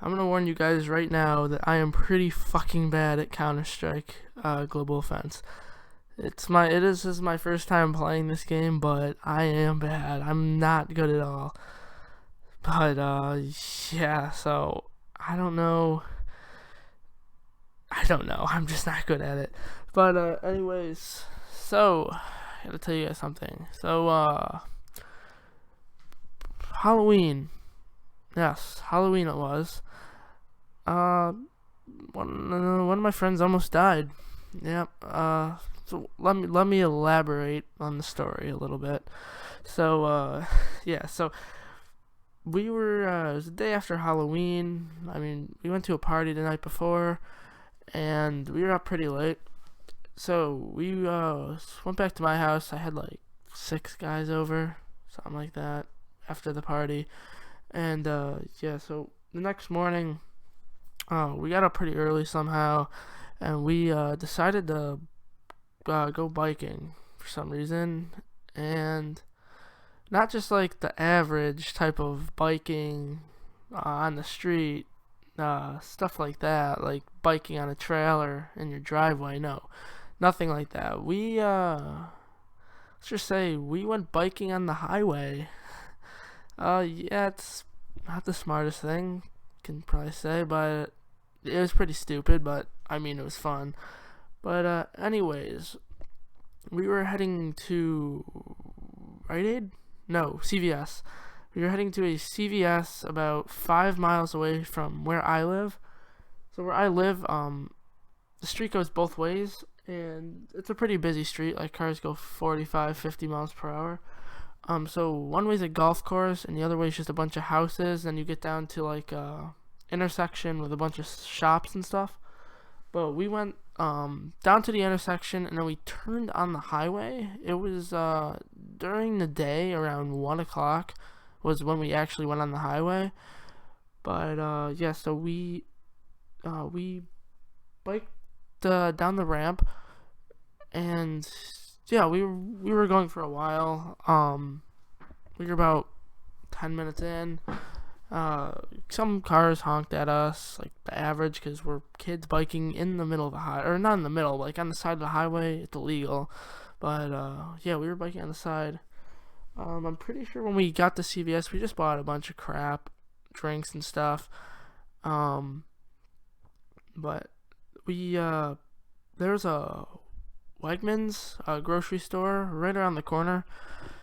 I'm gonna warn you guys right now that I am pretty fucking bad at Counter-Strike, Global Offense. This is my first time playing this game, but I am bad. I'm not good at all. But, yeah, so, I don't know. I'm just not good at it. But, anyways, so, I gotta tell you guys something. So, Halloween. Yes, Halloween it was. Uh, one of my friends almost died. Yep. So let me elaborate on the story a little bit. So yeah. So it was the day after Halloween. I mean, we went to a party the night before, and we were up pretty late. So we went back to my house. I had like 6 guys over, something like that, after the party, and yeah. So the next morning, we got up pretty early somehow, and we decided to go biking for some reason, and not just like the average type of biking on the street, stuff like that, like biking on a trail or in your driveway. No, nothing like that. Let's just say we went biking on the highway. Yeah, it's not the smartest thing, can probably say, but it was pretty stupid, but I mean, it was fun. But, anyways, we were heading to Rite Aid? No, CVS. We were heading to a CVS about 5 miles away from where I live. So where I live, the street goes both ways, and it's a pretty busy street. Like, cars go 45, 50 miles per hour. So one way's a golf course, and the other way is just a bunch of houses. Then you get down to like intersection with a bunch of shops and stuff. But we went down to the intersection, and then we turned on the highway. It was during the day around 1 o'clock was when we actually went on the highway. But yeah, so we biked down the ramp, and yeah, we were going for a while. We were about 10 minutes in. Some cars honked at us, like the average, because we're kids biking in the middle of the highway, or not in the middle, like on the side of the highway. It's illegal, but yeah, we were biking on the side. I'm pretty sure when we got to CVS, we just bought a bunch of crap, drinks and stuff. But we there was a Wegmans, a grocery store right around the corner.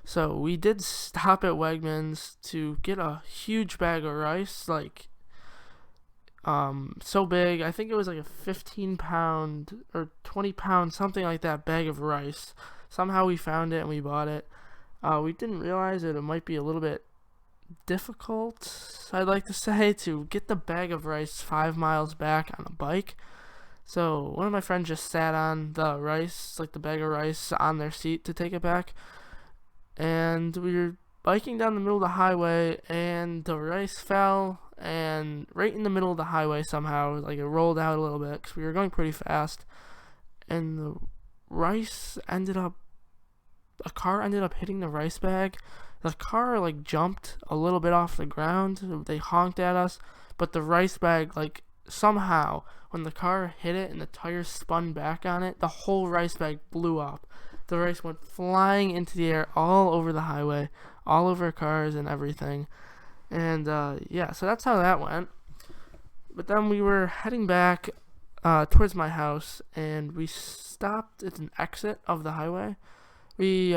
So we did stop at Wegmans to get a huge bag of rice, like so big. I think it was like a 15-pound or 20-pound, something like that, bag of rice. Somehow we found it and we bought it. We didn't realize that it might be a little bit difficult, I'd like to say, to get the bag of rice 5 miles back on a bike. So one of my friends just sat on the rice, like the bag of rice, on their seat to take it back. And we were biking down the middle of the highway, and the rice fell, and right in the middle of the highway somehow, like it rolled out a little bit, because we were going pretty fast, and the rice a car ended up hitting the rice bag. The car, like, jumped a little bit off the ground. They honked at us, but the rice bag, like, somehow, when the car hit it and the tires spun back on it, the whole rice bag blew up. The rice went flying into the air all over the highway, all over cars and everything. And yeah, so that's how that went. But then we were heading back towards my house, and we stopped at an exit of the highway. We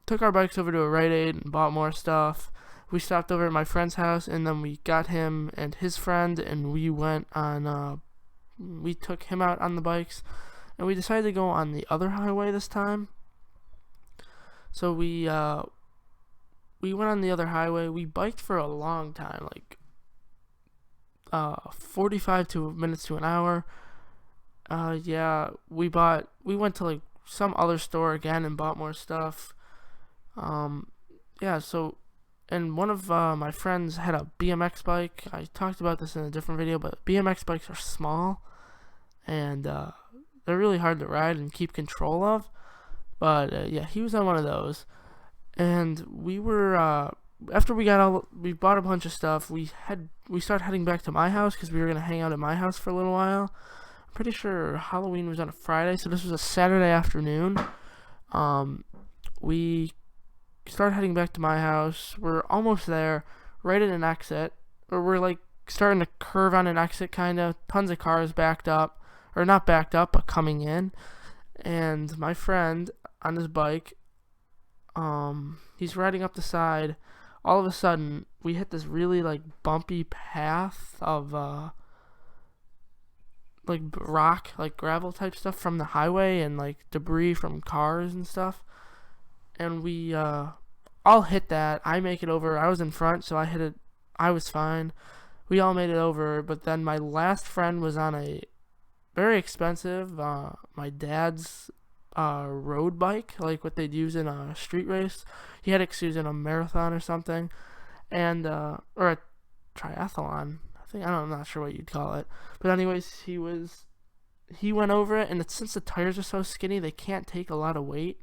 took our bikes over to a Rite Aid and bought more stuff. We stopped over at my friend's house, and then we got him and his friend, and we went on, we took him out on the bikes, and we decided to go on the other highway this time. So we went on the other highway. We biked for a long time, like 45 minutes to an hour. Yeah, we went to like some other store again and bought more stuff. Yeah, so, and one of my friends had a BMX bike. I talked about this in a different video, but BMX bikes are small, and they're really hard to ride and keep control of. But yeah, he was on one of those, and we after we bought a bunch of stuff. We started heading back to my house because we were gonna hang out at my house for a little while. I'm pretty sure Halloween was on a Friday, so this was a Saturday afternoon. We started heading back to my house. We're almost there, right at an exit, or we're like starting to curve on an exit, kind of. Tons of cars backed up, or not backed up, but coming in. And my friend on his bike, he's riding up the side. All of a sudden, we hit this really like bumpy path of like rock, like gravel type stuff from the highway, and like debris from cars and stuff. And we all hit that. I make it over. I was in front, so I hit it. I was fine. We all made it over, but then my last friend was on a very expensive, my dad's road bike, like what they'd use in a street race. He had it used in a marathon or something, and or a triathlon. I'm not sure what you'd call it, but anyways, he went over it, and since the tires are so skinny, they can't take a lot of weight,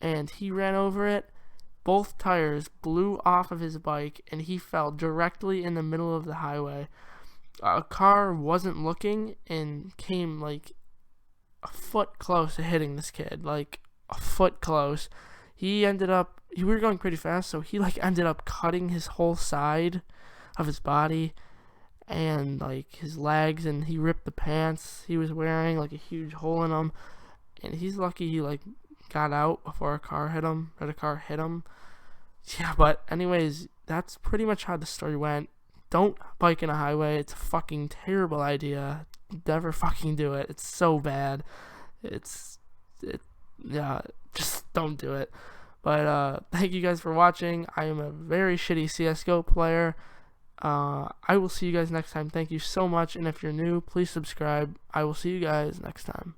and he ran over it. Both tires blew off of his bike, and he fell directly in the middle of the highway. A car wasn't looking and came like a foot close to hitting this kid, like a foot close. We were going pretty fast, so he like ended up cutting his whole side of his body and like his legs, and he ripped the pants he was wearing, like a huge hole in them. And he's lucky he like got out before a car hit him, or the car hit him. Yeah, but anyways, that's pretty much how the story went. Don't bike in a highway. It's a fucking terrible idea. Never fucking do it. It's so bad. Yeah, just don't do it. But thank you guys for watching. I am a very shitty CSGO player. I will see you guys next time. Thank you so much. And if you're new, please subscribe. I will see you guys next time.